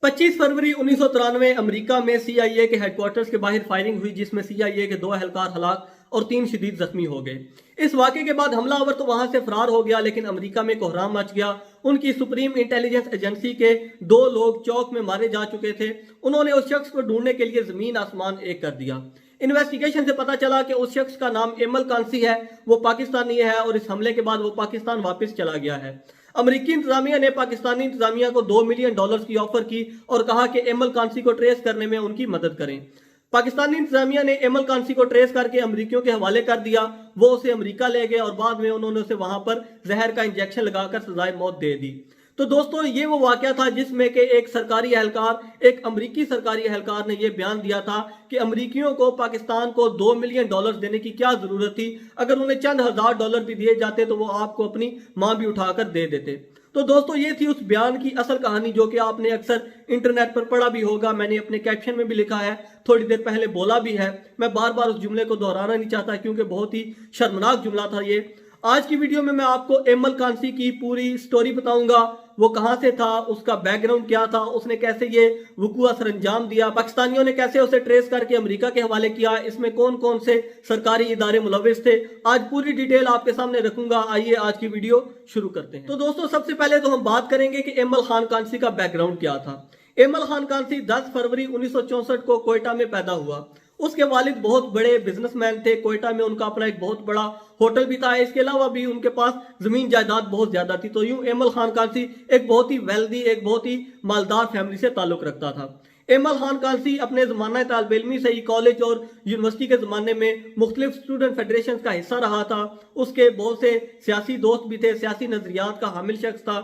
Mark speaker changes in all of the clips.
Speaker 1: 25 फरवरी 1993 America में CIA के headquarters के बाहर फायरिंग हुई, जिसमें CIA के 2 एहलकार हलाक और 3 शदीद जख्मी हो गए। इस वाक़े के बाद हमलावर तो वहां से फरार हो गया, लेकिन अमेरिका में कोहराम मच गया। उनकी सुप्रीम इंटेलिजेंस एजेंसी के 2 लोग चौक में मारे जा चुके थे। उन्होंने उस शख्स को ढूंढने के लिए जमीन आसमान एक कर दिया। इन्वेस्टिगेशन से पता चला कि उस शख्स का नाम एमल कांसी है, वो पाकिस्तानी है और इस हमले के बाद वो पाकिस्तान वापस चला गया है। अमेरिकी इंतजामिया ने पाकिस्तानी इंतजामिया को $2 मिलियन की ऑफर की और कहा कि एमल कांसी को ट्रेस करने में उनकी मदद करें। पाकिस्तानी इंतजामिया ने एमल कांसी को ट्रेस करके अमेरिकियों के हवाले कर दिया। वो उसे अमेरिका ले गए और बाद में उन्होंने उसे वहां पर जहर का इंजेक्शन लगाकर सजाए मौत दे दी। तो दोस्तों, ये वो वाकया था जिसमें कि एक सरकारी एहलकार, एक अमेरिकी सरकारी एहलकार ने यह बयान दिया था कि अमेरिकियों को पाकिस्तान को $2 मिलियन देने की क्या जरूरत थी। अगर उन्हें चंद $1000 भी दिए जाते तो वो आपको अपनी मां भी उठाकर दे देते। तो दोस्तों, ये थी उस बयान की असल कहानी जो कि आपने अक्सर इंटरनेट पर पढ़ा भी होगा। मैंने अपने कैप्शन में भी लिखा है, थोड़ी देर पहले बोला भी है। मैं बार बार उस जुमले को दोहराना नहीं चाहता क्योंकि बहुत ही शर्मनाक जुमला था ये। आज की वीडियो में मैं आपको एमल कांसी की पूरी स्टोरी बताऊंगा। वो कहां से था, उसका बैकग्राउंड क्या था, उसने कैसे ये वकूआ सर अंजाम दिया, पाकिस्तानियों ने कैसे उसे ट्रेस करके अमेरिका के हवाले किया, इसमें कौन कौन से सरकारी इदारे मुलविस थे, आज पूरी डिटेल आपके सामने रखूंगा। आइए आज की वीडियो शुरू करते हैं। तो दोस्तों, सबसे पहले तो हम बात करेंगे कि एमल खान कांसी का बैकग्राउंड क्या था। एमल खान कांसी 10 फरवरी 1964 को कोयटा में पैदा हुआ। उसके वालिद बहुत बड़े बिजनेसमैन थे। कोयटा में उनका अपना एक बहुत बड़ा होटल भी था। इसके अलावा भी उनके पास जमीन जायदाद बहुत ज्यादा थी। तो यूं एमल खान कांसी एक बहुत ही वेल्दी, एक बहुत ही मालदार फैमिली से ताल्लुक रखता था। एमल खान कांसी अपने जमाना तालिब इल्मी से ही कॉलेज और यूनिवर्सिटी के जमाने में मुख्तलिफ स्टूडेंट फेडरेशन का हिस्सा रहा था। उसके बहुत से सियासी दोस्त भी थे, सियासी नजरियात का हामिल शख्स था।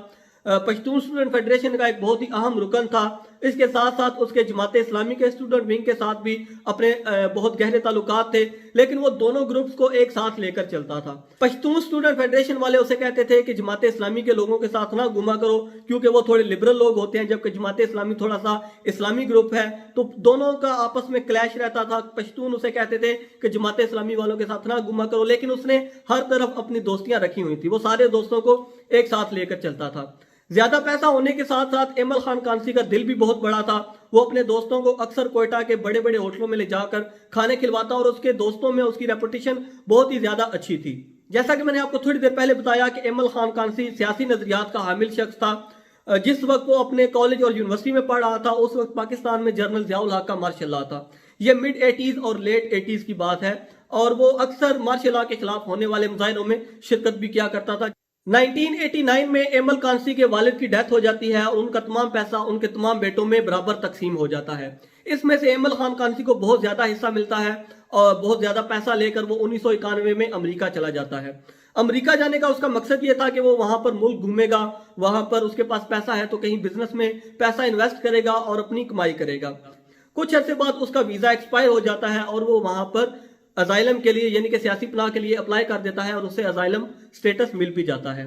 Speaker 1: पश्तून स्टूडेंट फेडरेशन का एक बहुत ही अहम रुकन था। इसके साथ साथ उसके जमात इस्लामी के स्टूडेंट विंग के साथ भी अपने बहुत गहरे ताल्लुकात थे, लेकिन वो दोनों ग्रुप्स को एक साथ लेकर चलता था। पश्तून स्टूडेंट फेडरेशन वाले उसे कहते थे कि जमात इस्लामी के लोगों के साथ ना घुमा करो क्योंकि वो थोड़े लिबरल लोग होते हैं, जबकि जमात इस्लामी थोड़ा सा इस्लामी ग्रुप है। तो दोनों का आपस में क्लैश रहता था। पश्तून उसे कहते थे कि जमात इस्लामी वालों के साथ ना घुमा करो, लेकिन उसने हर तरफ अपनी दोस्तियां रखी हुई थी। वो सारे दोस्तों को एक साथ लेकर चलता था। ज्यादा पैसा होने के साथ साथ एमल खान कांसी का दिल भी बहुत बड़ा था। वो अपने दोस्तों को अक्सर कोयटा के बड़े बड़े होटलों में ले जाकर खाने खिलवाता और उसके दोस्तों में उसकी रेपुटेशन बहुत ही ज्यादा अच्छी थी। जैसा कि मैंने आपको थोड़ी देर पहले बताया कि एमल खान कांसी सियासी नजरियात का हामिल शख्स था। जिस वक्त वो अपने कॉलेज और यूनिवर्सिटी में पढ़ रहा था, उस वक्त पाकिस्तान में जनरल जियाउल हक का मार्शल लॉ था। यह मिड 80s और लेट 80s की बात है और वो अक्सर मार्शल लॉ के खिलाफ होने वाले मुजाहिरों में शिरकत भी किया करता था। 1989 में एमल कांसी के वालिद की डेथ हो जाती है और उनका तमाम पैसा उनके तमाम बेटों में बराबर तकसीम हो जाता है। इसमें से एमल खान कांसी को बहुत ज्यादा हिस्सा मिलता है और बहुत ज्यादा पैसा लेकर वो 1991 में अमेरिका चला जाता है। अमेरिका जाने का उसका मकसद ये था कि वो वहां पर मुल्क घूमेगा, वहां पर उसके पास पैसा है तो कहीं बिजनेस में पैसा इन्वेस्ट करेगा और अपनी कमाई करेगा। कुछ अर्से बाद उसका वीजा एक्सपायर हो जाता है और वो वहां पर अजाइलम के लिए यानी कि सियासी पनाह के लिए अप्लाई कर देता है और उसे अजाइलम स्टेटस मिल भी जाता है।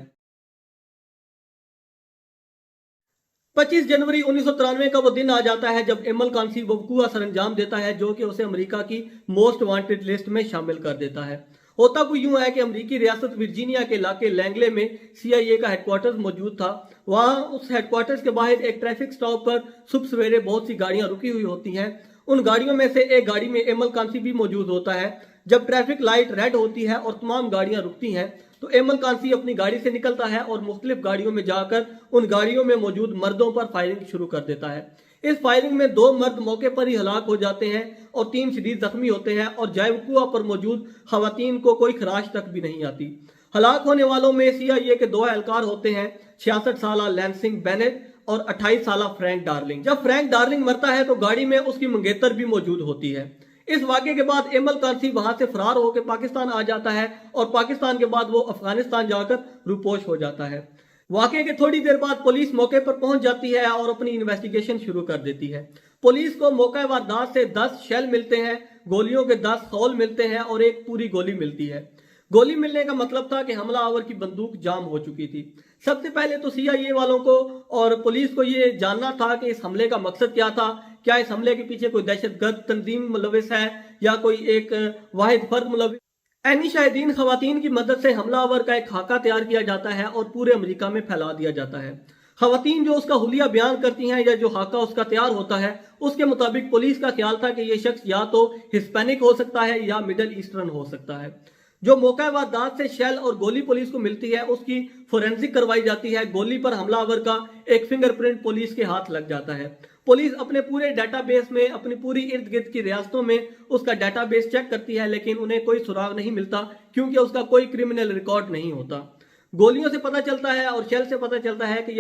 Speaker 1: 25 जनवरी 1993 का वो दिन आ जाता है जब एमल कांसी वो वकूआ सरंजाम देता है जो कि उसे अमेरिका की मोस्ट वांटेड लिस्ट में शामिल कर देता है। होता कोई यूं है कि अमेरिकी रियासत वर्जीनिया के इलाके लैंगले में CIA का हेडक्वार्टर्स मौजूद था। वहां उस हेडक्वार्टर्स के बाहर एक ट्रैफिक स्टॉप पर सुबह सवेरे बहुत सी गाड़ियां रुकी हुई होती हैं। उन गाड़ियों में से एक गाड़ी में एमल कांसी भी मौजूद होता है। जब ट्रैफिक लाइट रेड होती है और तमाम गाड़ियां रुकती हैं तो एमल कांसी अपनी गाड़ी से निकलता है और मुख्तलिफ गाड़ियों में जाकर उन गाड़ियों में मौजूद मर्दों पर फायरिंग शुरू कर देता है। इस फायरिंग में 2 मर्द मौके पर ही हलाक हो जाते हैं और 3 शदीद जख्मी होते हैं और जाए वकूआ पर मौजूद खवातीन को कोई खराश तक भी नहीं आती। हलाक होने वालों में CIA के 2 एहलकार होते हैं, 66 साल लैंसिंग बेनेट और 28 साल फ्रैंक डार्लिंग। जब फ्रैंक डार्लिंग मरता है तो गाड़ी में उसकी मंगेतर भी मौजूद होती है। इस वाक़े के बाद एमल कांसी वहां से फरार होकर पाकिस्तान आ जाता है और पाकिस्तान के बाद वो अफगानिस्तान जाकर रूपोश हो जाता है। वाक़े के थोड़ी देर बाद पुलिस मौके पर पहुंच जाती है और अपनी इन्वेस्टिगेशन शुरू कर देती है। पुलिस को मौका वारदात से 10 शेल मिलते हैं, गोलियों के 10 खौल मिलते हैं और एक पूरी गोली मिलती है। गोली मिलने का मतलब था कि हमलावर की बंदूक जाम हो चुकी थी। सबसे पहले तो CIA वालों को और पुलिस को ये जानना था कि इस हमले का मकसद क्या था। क्या इस हमले के पीछे कोई दहशतगर्द तंजीम मुलविस है या कोई एक वाहिद फर्द मुलविस। ऐनी शाहिदीन खवातीन की मदद से हमलावर का एक खाका तैयार किया जाता है और पूरे अमेरिका में फैला दिया जाता है। खवातीन जो उसका हुलिया बयान करती हैं या जो खाका उसका तैयार होता है, उसके मुताबिक पुलिस का ख्याल था कि यह शख्स या तो हिस्पैनिक हो सकता है या मिडल ईस्टर्न हो सकता है। जो मौका वारदात से शेल और गोली पुलिस को मिलती है, उसकी फोरेंसिक करवाई जाती है। गोली पर हमलावर का एक फिंगरप्रिंट पुलिस के हाथ लग जाता है। पुलिस अपने पूरे डेटाबेस में, अपनी पूरी इर्द गिर्द की रियासतों में उसका डेटाबेस चेक करती है, लेकिन उन्हें कोई सुराग नहीं मिलता क्योंकि उसका कोई क्रिमिनल रिकॉर्ड नहीं होता। गोलियों से पता चलता है और शेल से पता चलता है कि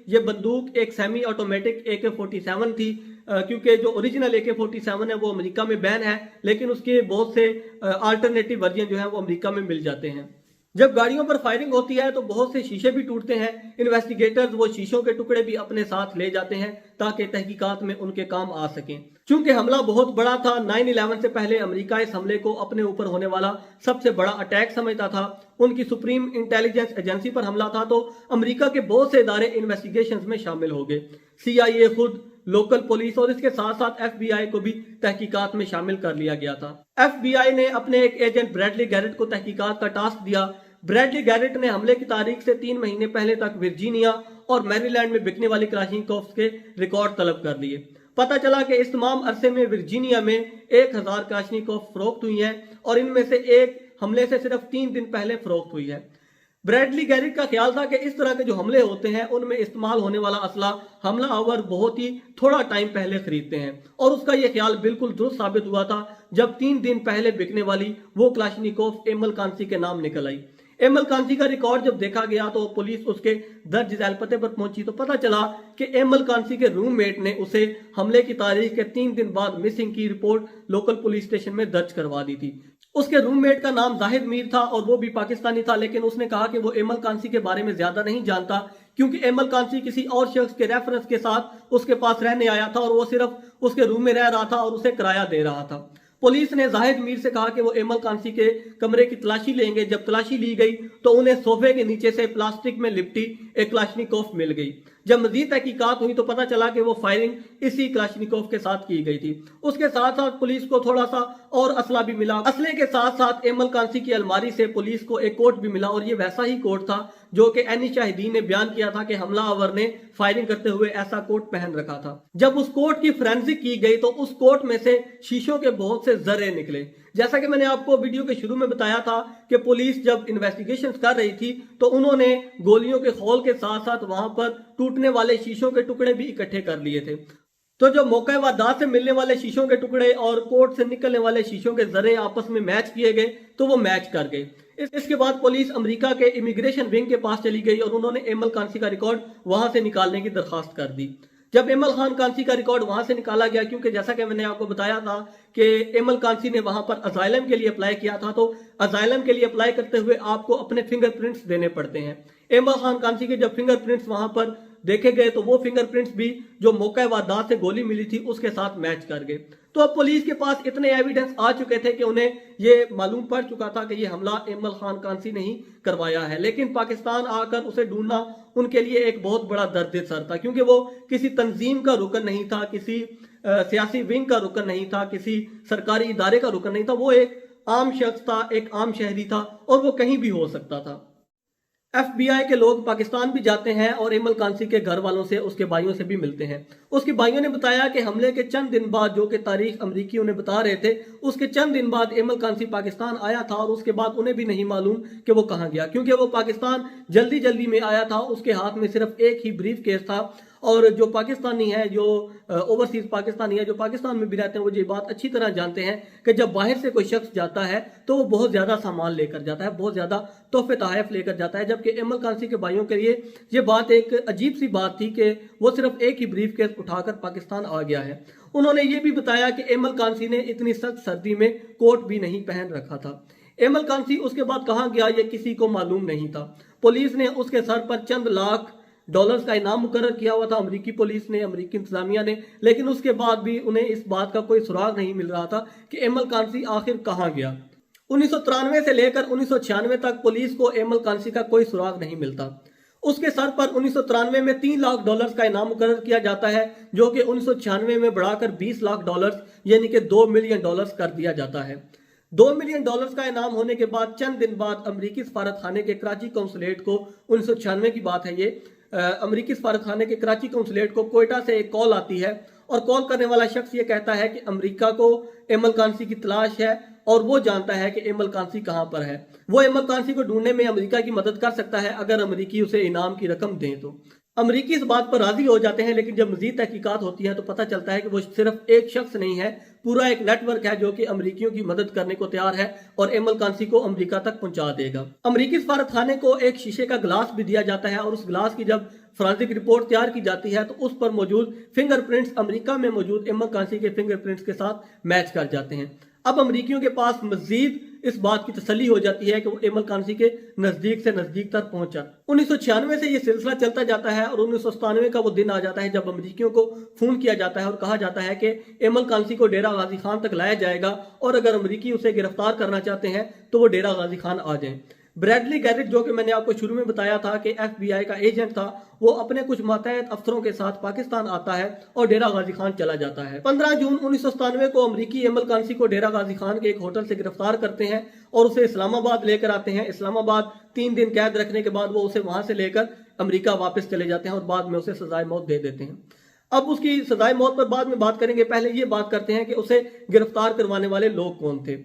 Speaker 1: ये बंदूक एक सेमी ऑटोमेटिक AK-47 थी, क्योंकि जो ओरिजिनल AK-47 है वो अमेरिका में बैन है, लेकिन उसके बहुत से अल्टरनेटिव वर्जन जो है वो अमेरिका में मिल जाते हैं। जब गाड़ियों पर फायरिंग होती है तो बहुत से शीशे भी टूटते हैं। इन्वेस्टिगेटर्स वो शीशों के टुकड़े भी अपने साथ ले जाते हैं ताकि तहकीकात में उनके काम आ सकें। चूंकि हमला बहुत बड़ा था, 9/11 से पहले अमेरिका इस हमले को अपने ऊपर होने वाला सबसे बड़ा अटैक समझता था। उनकी सुप्रीम इंटेलिजेंस एजेंसी पर हमला था, तो अमेरिका के बहुत से इदारे इन्वेस्टिगेशंस में शामिल हो गए। CIA खुद, लोकल पुलिस और इसके साथ साथ FBI को भी तहकीकात में शामिल कर लिया गया था। FBI ने अपने एक एजेंट ब्रैडली गैरेट को तहकीकात का टास्क दिया। ब्रैडली गैरेट ने हमले की तारीख से 3 महीने पहले तक वर्जीनिया और मैरीलैंड में बिकने वाली क्लाशनिकोव्स के रिकॉर्ड तलब कर लिए। पता चला कि इस तमाम अरसे में वर्जीनिया में 1000 क्लाशनिकोव फरोख्त हुई है और इनमें से एक हमले से सिर्फ 3 दिन पहले फरोख्त हुई है। ब्रैडली गैरेट का ख्याल था कि इस तरह के जो हमले होते हैं उनमें इस्तेमाल होने वाला असला हमलावर बहुत ही थोड़ा टाइम पहले खरीदते हैं, और उसका यह ख्याल बिल्कुल दुरुस्त साबित हुआ था जब 3 दिन पहले बिकने वाली वो क्लाशनिकोव एमल कांसी के नाम निकल आई। एमल कांसी का रिकॉर्ड जब देखा गया तो पुलिस उसके दर्ज झैल पते पर पहुंची तो पता चला कि एमल कांसी के रूममेट ने उसे हमले की तारीख के 3 दिन बाद मिसिंग की रिपोर्ट लोकल पुलिस स्टेशन में दर्ज करवा दी थी। उसके रूममेट का नाम जाहिद मीर था और वो भी पाकिस्तानी था, लेकिन उसने कहा कि वो एमल कांसी के बारे में ज्यादा नहीं जानता क्योंकि एमल कांसी किसी और शख्स के रेफरेंस के साथ उसके पास रहने आया था और वो सिर्फ उसके रूम में रह रहा था और उसे किराया दे रहा था। पुलिस ने जाहिद मीर से कहा कि वो एमल कांसी के कमरे की तलाशी लेंगे। जब तलाशी ली गई तो उन्हें सोफे के नीचे से प्लास्टिक में लिपटी एक क्लाशनिकोव मिल गई। जब मजीद तहकीकात हुई तो पता चला कि वो फायरिंग इसी क्लाशनिकोव के साथ की गई थी। उसके साथ साथ पुलिस को थोड़ा सा और असला भी मिला। असले के साथ साथ एमल कांसी की अलमारी से पुलिस को एक कोट भी मिला और ये वैसा ही कोट था जो कि एनी शाहिदीन ने बयान किया था कि हमलावर ने फायरिंग करते हुए ऐसा कोट पहन रखा था। जब उस कोट की फोरेंसिक की गई तो उस कोट में से शीशों के बहुत से जर्रे निकले। जैसा कि मैंने आपको वीडियो के शुरू में बताया था कि पुलिस जब इन्वेस्टिगेशन कर रही थी तो उन्होंने गोलियों के खोल के साथ साथ वहां पर टूटने वाले शीशों के टुकड़े भी इकट्ठे कर लिए थे। तो जो मौके वारदात से मिलने वाले शीशों के टुकड़े और कोट से निकलने वाले शीशों के जर्रे आपस में मैच किए गए तो वो मैच कर गए। इसके बाद पुलिस अमेरिका के इमिग्रेशन विंग के पास चली गई और उन्होंने एमल कांसी का रिकॉर्ड वहां से निकालने की दरखास्त कर दी। जब एमल खान कांसी का रिकॉर्ड वहां से निकाला गया, क्योंकि जैसा कि मैंने आपको बताया था कि एमल कांसी ने वहां पर अजाइलम के लिए अप्लाई किया था, तो अजाइलम के लिए अप्लाई करते हुए आपको अपने फिंगरप्रिंट्स देने पड़ते हैं। एमल खान कांसी के जब फिंगरप्रिंट्स वहां पर देखे गए तो वो फिंगरप्रिंट्स भी जो मौका वारदात से गोली मिली थी उसके साथ मैच कर गए। तो अब पुलिस के पास इतने एविडेंस आ चुके थे कि उन्हें ये मालूम पड़ चुका था कि ये हमला एमल खान कांसी ने ही करवाया है, लेकिन पाकिस्तान आकर उसे ढूंढना उनके लिए एक बहुत बड़ा दर्द सर था, क्योंकि वो किसी तंजीम का रुकन नहीं था, किसी सियासी विंग का रुकन नहीं था, किसी सरकारी इदारे का रुकन नहीं था। वो एक आम शख्स था, एक आम शहरी था और वो कहीं भी हो सकता था। FBI के लोग पाकिस्तान भी जाते हैं और एमल कांसी के घर वालों से, उसके भाइयों से भी मिलते हैं। उसके भाइयों ने बताया कि हमले के चंद दिन बाद, जो कि तारीख अमरीकी उन्हें बता रहे थे, उसके चंद दिन बाद एमल कांसी पाकिस्तान आया था और उसके बाद उन्हें भी नहीं मालूम कि वो कहाँ गया, क्योंकि वो पाकिस्तान जल्दी जल्दी में आया था। उसके हाथ में सिर्फ एक ही ब्रीफ केस था और जो पाकिस्तानी है, जो ओवरसीज पाकिस्तानी है, जो पाकिस्तान में भी रहते हैं, वो ये बात अच्छी तरह जानते हैं कि जब बाहर से कोई शख्स जाता है तो वो बहुत ज्यादा सामान लेकर जाता है, बहुत ज्यादा तोहफे तोहफ लेकर जाता है। जबकि एमल कांसी के भाइयों के लिए ये बात एक अजीब सी बात थी कि वो सिर्फ एक ही ब्रीफ केस उठाकर पाकिस्तान आ गया है। उन्होंने ये भी बताया कि एमल कांसी ने इतनी सख्त सर्दी में कोट भी नहीं पहन रखा था। एमल कांसी उसके बाद कहाँ गया ये किसी को मालूम नहीं था। पुलिस ने उसके सर पर चंद लाख डॉलर्स का इनाम मुकर्रर किया हुआ था, अमेरिकी पुलिस ने, अमेरिकी इंतजामिया ने, लेकिन उसके बाद भी उन्हें इस बात का कोई सुराग नहीं मिल रहा था कि एमल कांसी आखिर कहाँ गया। 1993 से लेकर 1996 तक पुलिस को एमल कांसी का कोई सुराग नहीं मिलता। उसके सर पर 1993 में $3 लाख का इनाम मुकर्रर किया जाता है, जो कि 1996 में बढ़ाकर $20 लाख यानी कि $2 मिलियन कर दिया जाता है। $2 मिलियन का इनाम होने के बाद चंद दिन बाद अमेरिकी सफारत खाने के कराची कौंसुलेट को, 1996 की बात है ये, अमरीकी सफारतखाने के कराची कौंसलेट को कोयटा से एक कॉल आती है और कॉल करने वाला शख्स ये कहता है कि अमेरिका को एमल कांसी की तलाश है और वो जानता है कि एमल कांसी कहाँ पर है। वो एमल कांसी को ढूंढने में अमेरिका की मदद कर सकता है अगर अमेरिकी उसे इनाम की रकम दें तो। अमेरिकी इस बात पर राजी हो जाते हैं, लेकिन जब मजीद तहकीकात होती है तो पता चलता है कि वो सिर्फ एक शख्स नहीं है, पूरा एक नेटवर्क है जो कि अमेरिकियों की मदद करने को तैयार है और एमल कांसी को अमेरिका तक पहुंचा देगा। अमेरिकी सफारतखाने को एक शीशे का गिलास भी दिया जाता है और उस गिलास की जब फॉरेंसिक रिपोर्ट तैयार की जाती है तो उस पर मौजूद फिंगरप्रिंट्स अमेरिका में मौजूद एमल कांसी के फिंगरप्रिंट्स के साथ मैच कर जाते हैं। अब अमेरिकियों के पास मजीद इस बात की तसल्ली हो जाती है कि वो एमल कांसी के नजदीक से नजदीक तक पहुंचा। 1996 से ये सिलसिला चलता जाता है और 1997 का वो दिन आ जाता है जब अमेरिकियों को फोन किया जाता है और कहा जाता है कि एमल कांसी को डेरा गाजी खान तक लाया जाएगा और अगर अमेरिकी उसे गिरफ्तार करना चाहते हैं तो वो डेरा गाजी खान आ जाएं। ब्रैडली गैरेट, जो कि मैंने आपको शुरू में बताया था कि FBI का एजेंट था, वो अपने कुछ मातहत अफसरों के साथ पाकिस्तान आता है और डेरा गाजी खान चला जाता है। 15 जून 1997 को अमरीकी एमल कांसी को डेरा गाजी खान के एक होटल से गिरफ्तार करते हैं और उसे इस्लामाबाद लेकर आते हैं। इस्लामाबाद 3 दिन कैद रखने के बाद वो उसे वहां से लेकर अमेरिका वापस चले जाते हैं और बाद में उसे सजाए मौत दे देते हैं। अब उसकी सजाए मौत पर बाद में बात करेंगे, पहले ये बात करते हैं कि उसे गिरफ्तार करवाने वाले लोग कौन थे।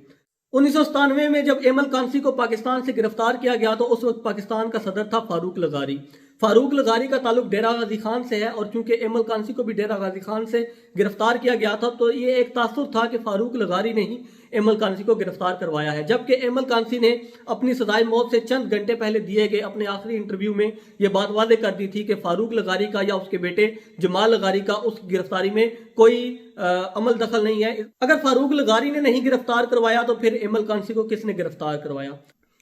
Speaker 1: 1997 में जब एमल कांसी को पाकिस्तान से गिरफ्तार किया गया तो उस वक्त पाकिस्तान का सदर था फारूक लगारी। फारूक लगारी का ताल्लुक डेरा गाजी खान से है और चूंकि एमल कांसी को भी डेरा गाजी खान से गिरफ्तार किया गया था तो ये एक तासुर था कि फारूक लगारी ने ही एमल कांसी को गिरफ्तार करवाया है, जबकि एमल कांसी ने अपनी सजाए मौत से चंद घंटे पहले दिए गए अपने आखिरी इंटरव्यू में ये बात वादे कर दी थी कि फारूक लगारी का या उसके बेटे जमाल लगारी का उस गिरफ्तारी में कोई अमल दखल नहीं है। अगर फारूक लगारी ने नहीं गिरफ्तार करवाया तो फिर एमल कांसी को किसने गिरफ्तार करवाया?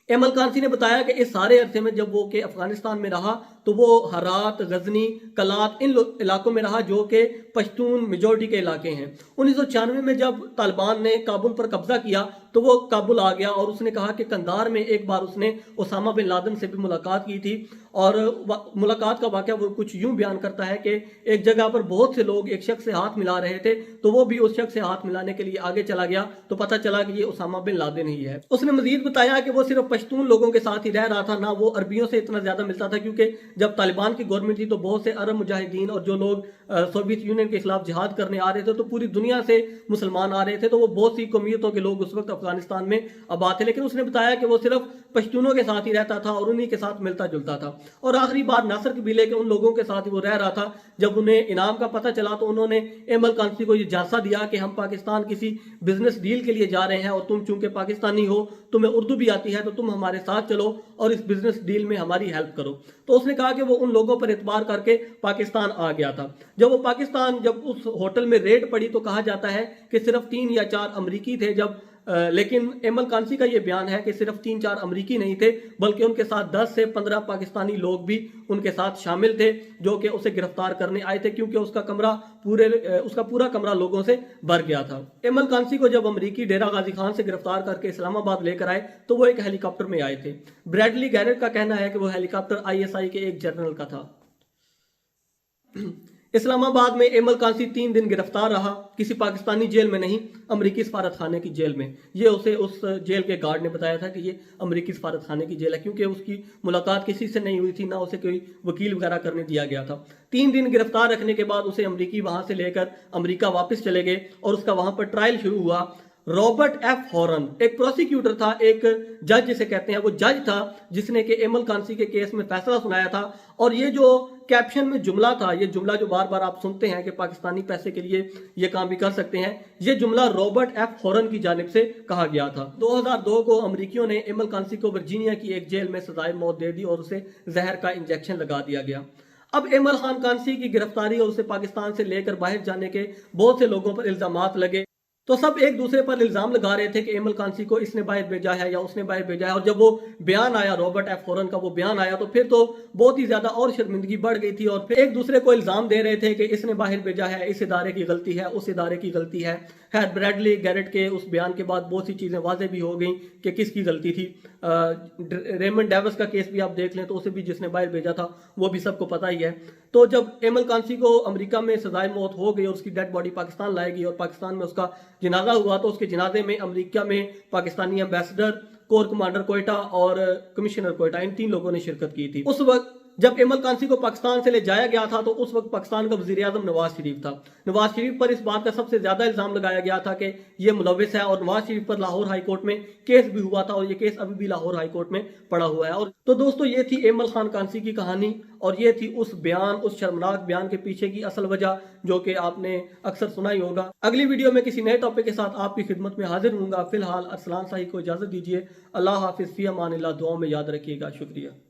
Speaker 1: एमल कांसी ने बताया कि इस सारे अरसे में जब वो के अफगानिस्तान में रहा तो वो हरात, गजनी, कलात इन इलाकों में रहा जो कि पश्तून मेजोरिटी के इलाके हैं। 1996 में जब तालिबान ने काबुल पर कब्जा किया तो वो काबुल आ गया और उसने कहा कि कंधार में एक बार उसने ओसामा बिन लादेन से भी मुलाकात की थी और मुलाकात का वाकया वो कुछ यूं बयान करता है कि एक जगह पर बहुत से लोग एक शख्स से हाथ मिला रहे थे तो वो भी उस शख्स से हाथ मिलाने के लिए आगे चला गया तो पता चला कि ये ओसामा बिन लादेन ही है। उसने मजीद बताया कि वो सिर्फ पश्तून लोगों के साथ ही रह रहा था, ना वो अरबियों से इतना ज्यादा मिलता था, क्योंकि जब तालिबान की गवर्नमेंट थी तो बहुत से अरब मुजाहिदीन और जो लोग सोवियत यूनियन के खिलाफ जिहाद करने आ रहे थे तो पूरी दुनिया से मुसलमान आ रहे थे, तो वो बहुत सी कौमियतों के लोग उस वक्त अफगानिस्तान में आबाद थे। लेकिन उसने बताया कि वो सिर्फ पश्तूनों के साथ ही रहता था और उन्हीं के साथ मिलता जुलता था। और आखिरी बार नासर कबीले के उन लोगों के साथ ही वो रह रहा था। जब उन्हें इनाम का पता चला तो उन्होंने एमल कांसी को ये झांसा दिया कि हम पाकिस्तान किसी बिजनेस डील के लिए जा रहे हैं और तुम चूंकि पाकिस्तानी हो, तुम्हें उर्दू भी आती है, तो तुम हमारे साथ चलो और इस बिजनेस डील में हमारी हेल्प करो। तो उसने कहा कि वो उन लोगों पर एतबार करके पाकिस्तान आ गया था। जब वो पाकिस्तान जब उस होटल में रेड पड़ी तो कहा जाता है कि सिर्फ 3 या 4 अमरीकी थे, लेकिन एमल कांसी का ये बयान है कि सिर्फ 3-4 अमरीकी नहीं थे बल्कि उनके साथ 10 से 15 पाकिस्तानी लोग भी उनके साथ शामिल थे जो कि उसे गिरफ्तार करने आए थे, क्योंकि उसका पूरा कमरा लोगों से भर गया था। एमल कांसी को जब अमरीकी डेरा गाजी खान से गिरफ्तार करके इस्लामाबाद लेकर आए तो वो एक हेलीकॉप्टर में आए थे। ब्रैडली गैरेट का कहना है कि वो हेलीकॉप्टर ISI के एक जनरल का था। इस्लामाबाद में एमल कांसी 3 दिन गिरफ्तार रहा, किसी पाकिस्तानी जेल में नहीं, अमरीकी सफारतखाने की जेल में। ये उसे उस जेल के गार्ड ने बताया था कि ये अमरीकी सफारतखाने की जेल है, क्योंकि उसकी मुलाकात किसी से नहीं हुई थी, ना उसे कोई वकील वगैरह करने दिया गया था। 3 दिन गिरफ्तार रखने के बाद उसे अमरीकी वहां से लेकर अमरीका वापस चले गए और उसका वहां पर ट्रायल शुरू हुआ। Robert F. हॉरन एक प्रोसिक्यूटर था, एक जज जिसे कहते हैं, वो जज था जिसने कि एमल कांसी के केस में फैसला सुनाया था। और ये जो कैप्शन में जुमला था, ये जुमला जो बार बार आप सुनते हैं कि पाकिस्तानी पैसे के लिए ये काम भी कर सकते हैं, ये जुमला रॉबर्ट F. हॉरन की जानिब से कहा गया था। 2002 को अमरीकियों ने एमल कांसी को वर्जीनिया की एक जेल में सजाए मौत दे दी और उसे जहर का इंजेक्शन लगा दिया गया। अब एमल खान कांसी की गिरफ्तारी और उसे पाकिस्तान से लेकर बाहर जाने के बहुत से लोगों पर इल्जामात लगे, तो सब एक दूसरे पर इल्जाम लगा रहे थे कि एमल कांसी को इसने बाहर भेजा है या उसने बाहर भेजा है। और जब वो बयान आया, रॉबर्ट F. हॉरन का वो बयान आया, तो फिर तो बहुत ही ज्यादा और शर्मिंदगी बढ़ गई थी और फिर एक दूसरे को इल्जाम दे रहे थे कि इसने बाहर भेजा है, इस इदारे की गलती है, उस इदारे की गलती है। खैर, ब्रैडली गैरेट के उस बयान के बाद बहुत सी चीजें वाज़ेह भी हो गई कि किसकी गलती थी। रेमंड डेविस का केस भी आप देख लें तो उसे भी जिसने बाहर भेजा था वो भी सबको पता ही है। तो जब एमल कांसी को अमेरिका में सजाए मौत हो गई और उसकी डेड बॉडी पाकिस्तान लाएगी और पाकिस्तान में उसका जनाजा हुआ, तो उसके जनाजे में अमेरिका में Pakistani ambassador, core commander Quetta और कमिश्नर कोयटा, इन 3 लोगों ने शिरकत की थी। उस वक्त जब एमल कांसी को पाकिस्तान से ले जाया गया था तो उस वक्त पाकिस्तान का वजीर आजम नवाज शरीफ था। नवाज शरीफ पर इस बात का सबसे ज्यादा इल्जाम लगाया गया था कि ये मुलविस है, और नवाज शरीफ पर लाहौर हाई कोर्ट में केस भी हुआ था और ये केस अभी भी लाहौर हाई कोर्ट में पड़ा हुआ है। और तो दोस्तों, ये थी एमल खान कांसी की कहानी, और ये थी उस बयान, उस शर्मनाक बयान के पीछे की असल वजह, जो कि आपने अक्सर सुना ही होगा। अगली वीडियो में किसी नए टॉपिक के साथ आपकी खिदमत में हाजिर हूँगा। फिलहाल अरसलान शाही को इजाजत दीजिए। अल्लाह हाफिज़, फी अमानिल्लाह। दुआओं में याद रखिएगा। शुक्रिया।